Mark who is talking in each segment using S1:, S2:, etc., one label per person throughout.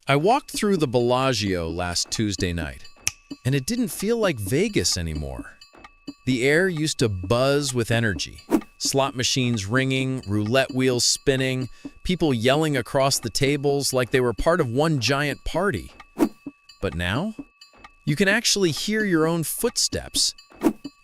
S1: I walked through the Bellagio last Tuesday night, and it didn't feel like Vegas anymore. The air used to buzz with energy. Slot machines ringing, roulette wheels spinning, people yelling across the tables like they were part of one giant party. But now, you can actually hear your own footsteps.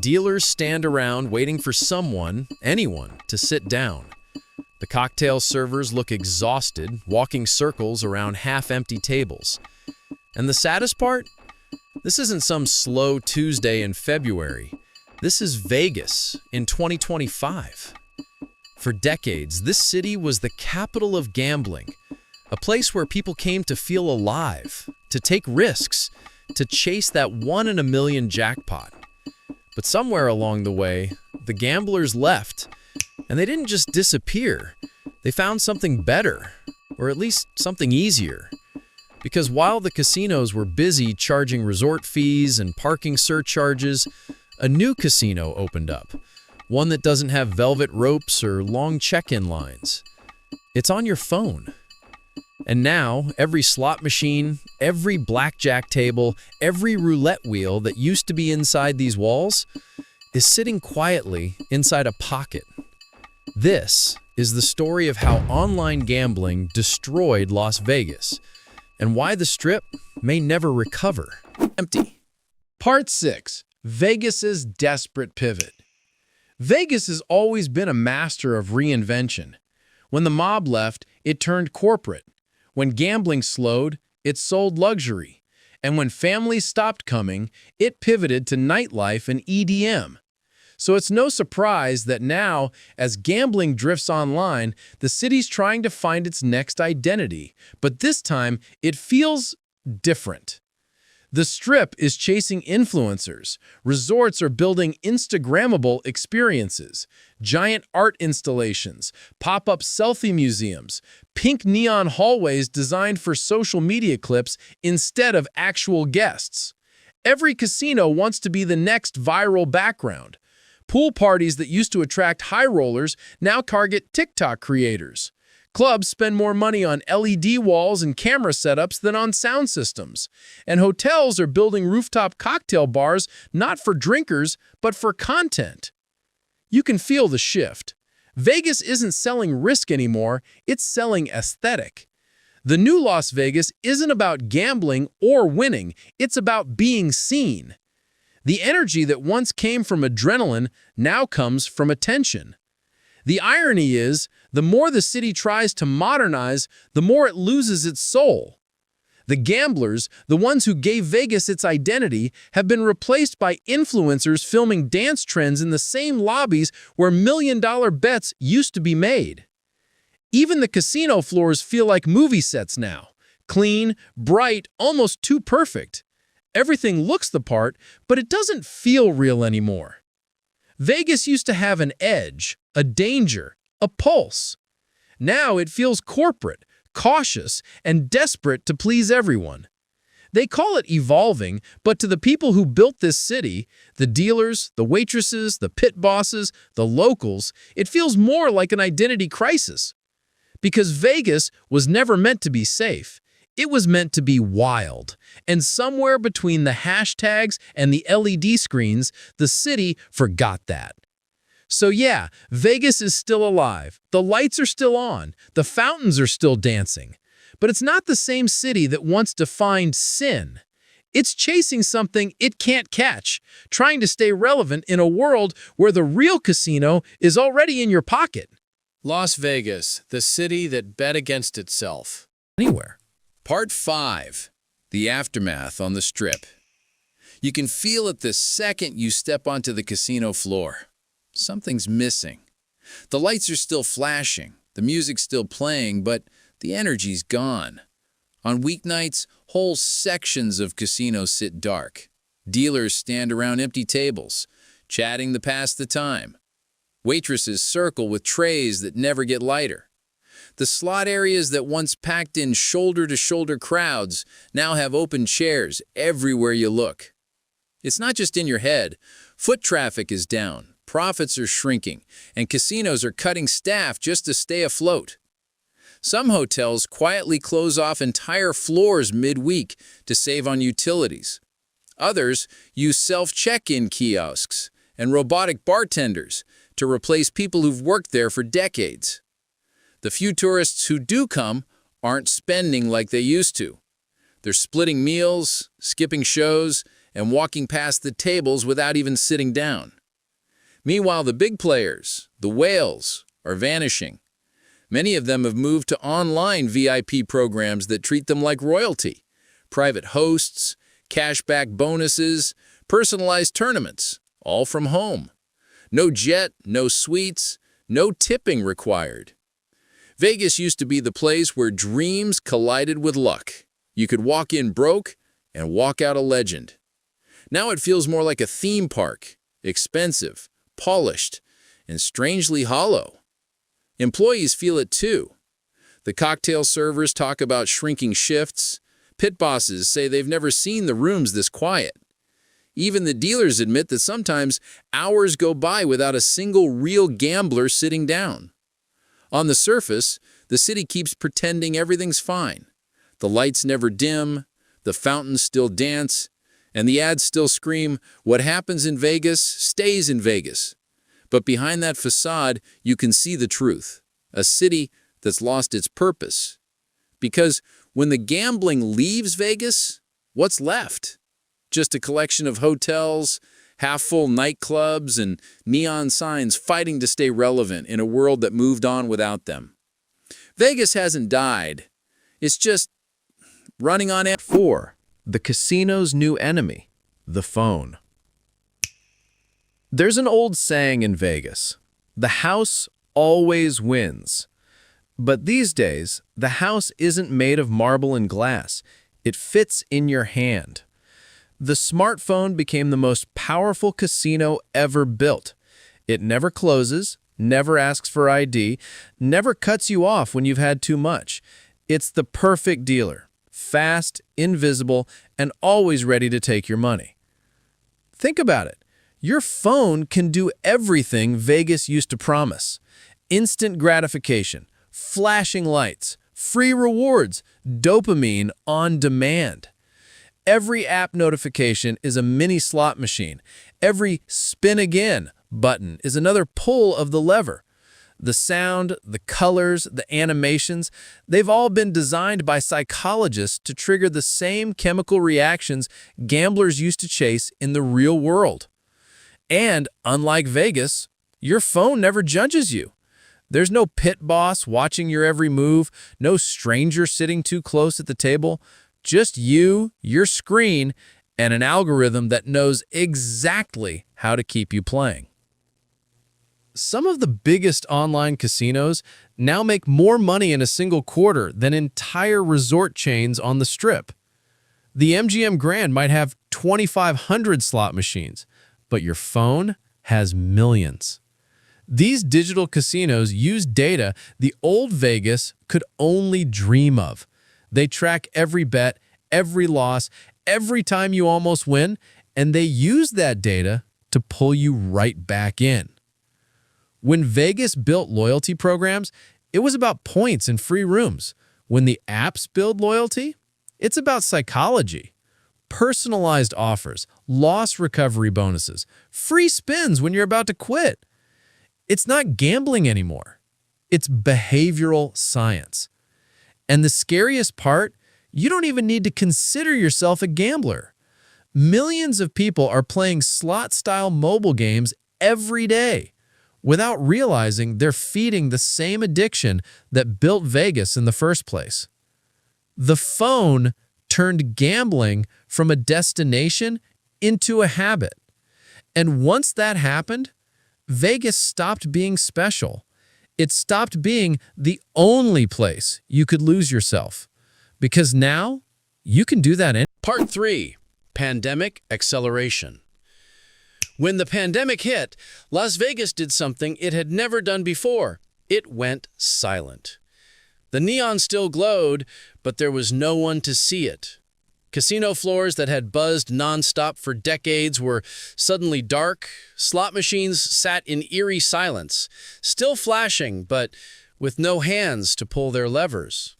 S1: Dealers stand around waiting for someone, anyone, to sit down. The cocktail servers look exhausted, walking circles around half-empty tables. And the saddest part? This isn't some slow Tuesday in February. This is Vegas in 2025. For decades, this city was the capital of gambling, a place where people came to feel alive, to take risks, to chase that one-in-a-million jackpot. But somewhere along the way, the gamblers left, and they didn't just disappear. They found something better, or at least something easier. Because while the casinos were busy charging resort fees and parking surcharges, a new casino opened up, one that doesn't have velvet ropes or long check-in lines. It's on your phone. And now, every slot machine, every blackjack table, every roulette wheel that used to be inside these walls is sitting quietly inside a pocket. This is the story of how online gambling destroyed Las Vegas and why the Strip may never recover. Empty.
S2: Part 6. Vegas's desperate pivot. Vegas has always been a master of reinvention. When the mob left, it turned corporate. When gambling slowed, it sold luxury. And when families stopped coming, it pivoted to nightlife and EDM. So it's no surprise that now, as gambling drifts online, the city's trying to find its next identity. But this time, it feels different. The Strip is chasing influencers. Resorts are building Instagrammable experiences. Giant art installations, pop-up selfie museums, pink neon hallways designed for social media clips instead of actual guests. Every casino wants to be the next viral background. Pool parties that used to attract high rollers now target TikTok creators. Clubs spend more money on LED walls and camera setups than on sound systems. And hotels are building rooftop cocktail bars not for drinkers, but for content. You can feel the shift. Vegas isn't selling risk anymore, it's selling aesthetic. The new Las Vegas isn't about gambling or winning, it's about being seen. The energy that once came from adrenaline now comes from attention. The irony is, the more the city tries to modernize, the more it loses its soul. The gamblers, the ones who gave Vegas its identity, have been replaced by influencers filming dance trends in the same lobbies where million-dollar bets used to be made. Even the casino floors feel like movie sets now. Clean, bright, almost too perfect. Everything looks the part, but it doesn't feel real anymore. Vegas used to have an edge, a danger, a pulse. Now it feels corporate, cautious, and desperate to please everyone. They call it evolving, but to the people who built this city, the dealers, the waitresses, the pit bosses, the locals, it feels more like an identity crisis. Because Vegas was never meant to be safe. It was meant to be wild, and somewhere between the hashtags and the LED screens, the city forgot that. So yeah, Vegas is still alive, the lights are still on, the fountains are still dancing. But it's not the same city that once defined sin. It's chasing something it can't catch, trying to stay relevant in a world where the real casino is already in your pocket.
S1: Las Vegas, the city that bet against itself. Anywhere. Part 5. The aftermath on the Strip. You can feel it the second you step onto the casino floor. Something's missing. The lights are still flashing, the music's still playing, but the energy's gone. On weeknights, whole sections of casinos sit dark. Dealers stand around empty tables, chatting to pass the time. Waitresses circle with trays that never get lighter. The slot areas that once packed in shoulder-to-shoulder crowds now have open chairs everywhere you look. It's not just in your head. Foot traffic is down, profits are shrinking, and casinos are cutting staff just to stay afloat.
S2: Some hotels quietly close off entire floors midweek to save on utilities. Others use self-check-in kiosks and robotic bartenders to replace people who've worked there for decades. The few tourists who do come aren't spending like they used to. They're splitting meals, skipping shows, and walking past the tables without even sitting down. Meanwhile, the big players, the whales, are vanishing. Many of them have moved to online VIP programs that treat them like royalty. Private hosts, cashback bonuses, personalized tournaments, all from home. No jet, no suites, no tipping required. Vegas used to be the place where dreams collided with luck. You could walk in broke and walk out a legend. Now it feels more like a theme park, expensive, polished, and strangely hollow. Employees feel it too. The cocktail servers talk about shrinking shifts. Pit bosses say they've never seen the rooms this quiet. Even the dealers admit that sometimes hours go by without a single real gambler sitting down. On the surface, the city keeps pretending everything's fine. The lights never dim, the fountains still dance, and the ads still scream, "What happens in Vegas stays in Vegas." But behind that facade, you can see the truth. A city that's lost its purpose. Because when the gambling leaves Vegas, what's left? Just a collection of hotels, half-full nightclubs, and neon signs fighting to stay relevant in a world that moved on without them. Vegas hasn't died. It's just running on
S1: 4. The casino's new enemy, the phone. There's an old saying in Vegas, the house always wins. But these days, the house isn't made of marble and glass. It fits in your hand. The smartphone became the most powerful casino ever built. It never closes, never asks for ID, never cuts you off when you've had too much. It's the perfect dealer, fast, invisible, and always ready to take your money. Think about it. Your phone can do everything Vegas used to promise. Instant gratification, flashing lights, free rewards, dopamine on demand. Every app notification is a mini slot machine. Every spin again button is another pull of the lever. The sound, the colors, the animations, they've all been designed by psychologists to trigger the same chemical reactions gamblers used to chase in the real world. And unlike Vegas, your phone never judges you. There's no pit boss watching your every move, no stranger sitting too close at the table. Just you, your screen, and an algorithm that knows exactly how to keep you playing. Some of the biggest online casinos now make more money in a single quarter than entire resort chains on the Strip. The MGM Grand might have 2,500 slot machines, but your phone has millions. These digital casinos use data the old Vegas could only dream of. They track every bet, every loss, every time you almost win, and they use that data to pull you right back in. When Vegas built loyalty programs, it was about points and free rooms. When the apps build loyalty, it's about psychology. Personalized offers, loss recovery bonuses, free spins when you're about to quit. It's not gambling anymore. It's behavioral science. And the scariest part, you don't even need to consider yourself a gambler. Millions of people are playing slot-style mobile games every day without realizing they're feeding the same addiction that built Vegas in the first place. The phone turned gambling from a destination into a habit. And once that happened, Vegas stopped being special. It stopped being the only place you could lose yourself. Because now, you can do that in
S2: Part 3. Pandemic Acceleration. When the pandemic hit, Las Vegas did something it had never done before. It went silent. The neon still glowed, but there was no one to see it. Casino floors that had buzzed nonstop for decades were suddenly dark. Slot machines sat in eerie silence, still flashing, but with no hands to pull their levers.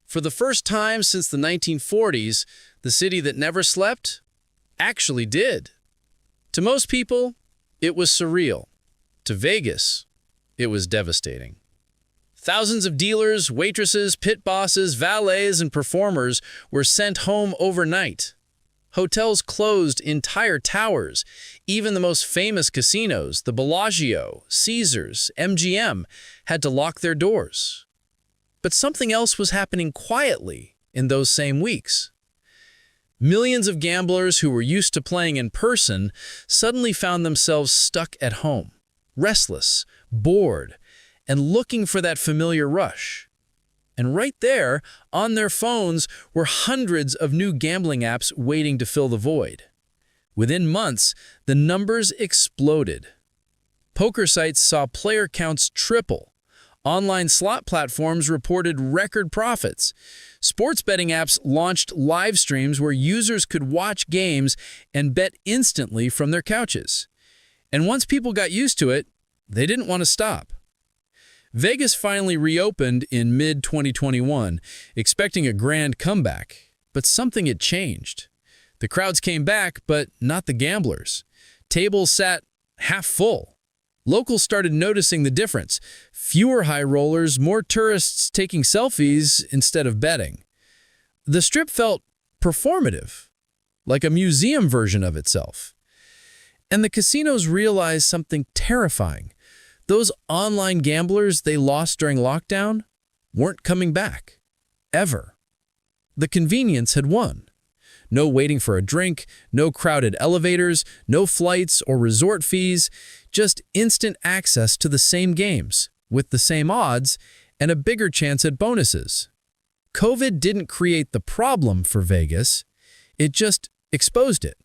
S2: For the first time since the 1940s, the city that never slept actually did. To most people, it was surreal. To Vegas, it was devastating. Thousands of dealers, waitresses, pit bosses, valets, and performers were sent home overnight. Hotels closed entire towers. Even the most famous casinos, the Bellagio, Caesars, MGM, had to lock their doors. But something else was happening quietly in those same weeks. Millions of gamblers who were used to playing in person suddenly found themselves stuck at home, restless, bored, and looking for that familiar rush. And right there, on their phones, were hundreds of new gambling apps waiting to fill the void. Within months, the numbers exploded. Poker sites saw player counts triple. Online slot platforms reported record profits. Sports betting apps launched live streams where users could watch games and bet instantly from their couches. And once people got used to it, they didn't want to stop. Vegas finally reopened in mid-2021, expecting a grand comeback. But something had changed. The crowds came back, but not the gamblers. Tables sat half full. Locals started noticing the difference. Fewer high rollers, more tourists taking selfies instead of betting. The Strip felt performative, like a museum version of itself. And the casinos realized something terrifying. Those online gamblers they lost during lockdown weren't coming back. Ever. The convenience had won. No waiting for a drink, no crowded elevators, no flights or resort fees, just instant access to the same games, with the same odds, and a bigger chance at bonuses. COVID didn't create the problem for Vegas, it just exposed it.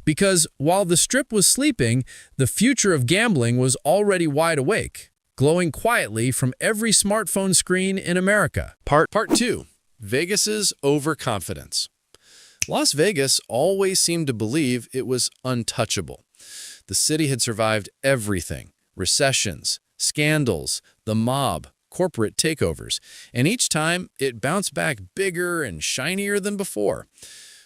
S2: Because while the Strip was sleeping, the future of gambling was already wide awake, glowing quietly from every smartphone screen in America. Part 2. Vegas's overconfidence. Las Vegas always seemed to believe it was untouchable. The city had survived everything: recessions, scandals, the mob, corporate takeovers, and each time it bounced back bigger and shinier than before.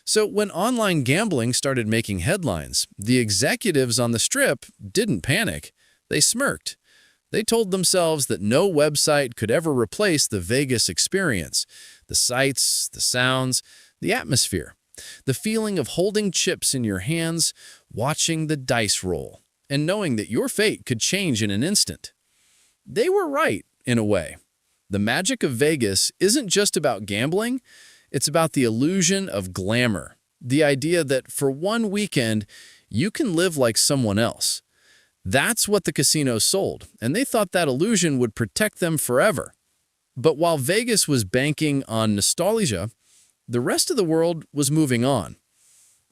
S2: So when online gambling started making headlines, the executives on the Strip didn't panic. They smirked. They told themselves that no website could ever replace the Vegas experience. The sights, the sounds, the atmosphere. The feeling of holding chips in your hands, watching the dice roll, and knowing that your fate could change in an instant. They were right, in a way. The magic of Vegas isn't just about gambling. It's about the illusion of glamour, the idea that for one weekend, you can live like someone else. That's what the casinos sold, and they thought that illusion would protect them forever. But while Vegas was banking on nostalgia, the rest of the world was moving on.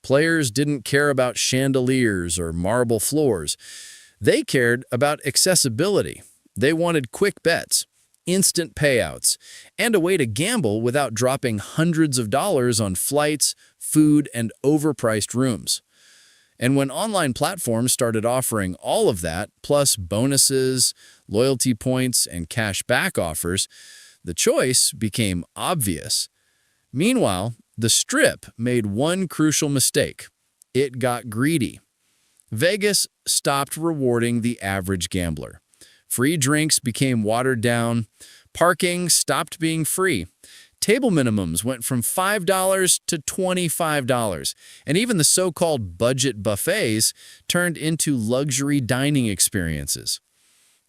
S2: Players didn't care about chandeliers or marble floors. They cared about accessibility. They wanted quick bets, instant payouts, and a way to gamble without dropping hundreds of dollars on flights, food, and overpriced rooms. And when online platforms started offering all of that, plus bonuses, loyalty points, and cash back offers, the choice became obvious. Meanwhile, the Strip made one crucial mistake. It got greedy. Vegas stopped rewarding the average gambler. Free drinks became watered down. Parking stopped being free. Table minimums went from $5 to $25, and even the so-called budget buffets turned into luxury dining experiences.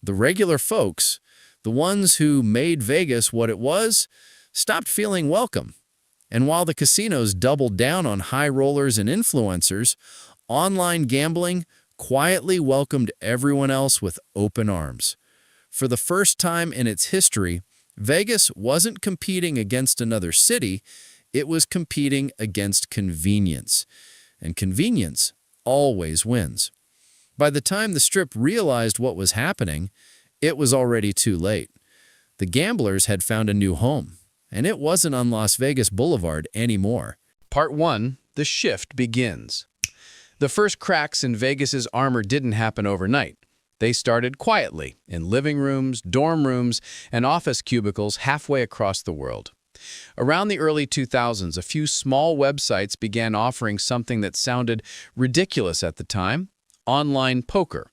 S2: The regular folks, the ones who made Vegas what it was, stopped feeling welcome. And while the casinos doubled down on high rollers and influencers, online gambling quietly welcomed everyone else with open arms. For the first time in its history, Vegas wasn't competing against another city, it was competing against convenience. And convenience always wins. By the time the Strip realized what was happening, it was already too late. The gamblers had found a new home, and it wasn't on Las Vegas Boulevard anymore. Part 1. The shift begins. The first cracks in Vegas's armor didn't happen overnight. They started quietly, in living rooms, dorm rooms, and office cubicles halfway across the world. Around the early 2000s, a few small websites began offering something that sounded ridiculous at the time: online poker.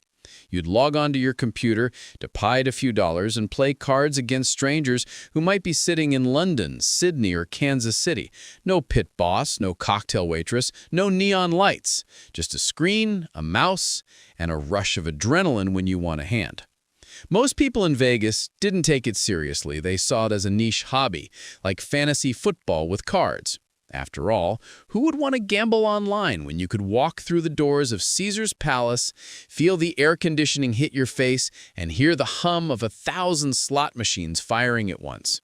S2: You'd log onto your computer, deposit a few dollars, and play cards against strangers who might be sitting in London, Sydney, or Kansas City. No pit boss, no cocktail waitress, no neon lights. Just a screen, a mouse, and a rush of adrenaline when you won a hand. Most people in Vegas didn't take it seriously. They saw it as a niche hobby, like fantasy football with cards. After all, who would want to gamble online when you could walk through the doors of Caesar's Palace, feel the air conditioning hit your face, and hear the hum of 1,000 slot machines firing at once?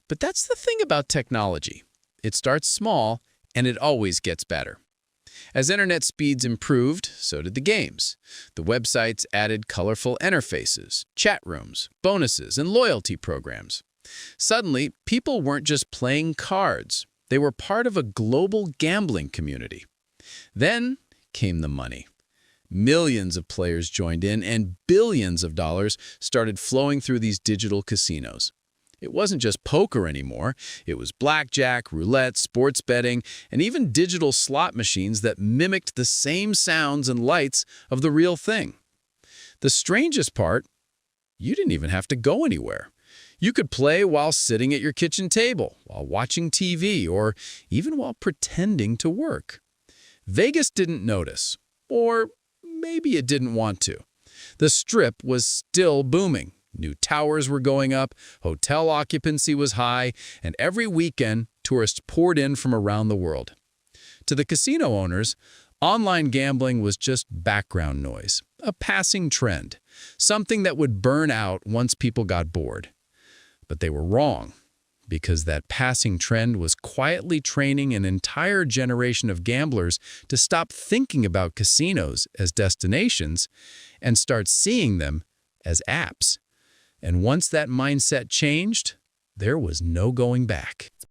S2: But that's the thing about technology. It starts small, and it always gets better. As internet speeds improved, so did the games. The websites added colorful interfaces, chat rooms, bonuses, and loyalty programs. Suddenly, people weren't just playing cards. They were part of a global gambling community. Then came the money. Millions of players joined in, and billions of dollars started flowing through these digital casinos. It wasn't just poker anymore. It was blackjack, roulette, sports betting, and even digital slot machines that mimicked the same sounds and lights of the real thing. The strangest part, you didn't even have to go anywhere. You could play while sitting at your kitchen table, while watching TV, or even while pretending to work. Vegas didn't notice, or maybe it didn't want to. The Strip was still booming. New towers were going up, hotel occupancy was high, and every weekend, tourists poured in from around the world. To the casino owners, online gambling was just background noise, a passing trend, something that would burn out once people got bored. But they were wrong, because that passing trend was quietly training an entire generation of gamblers to stop thinking about casinos as destinations and start seeing them as apps. And once that mindset changed, there was no going back.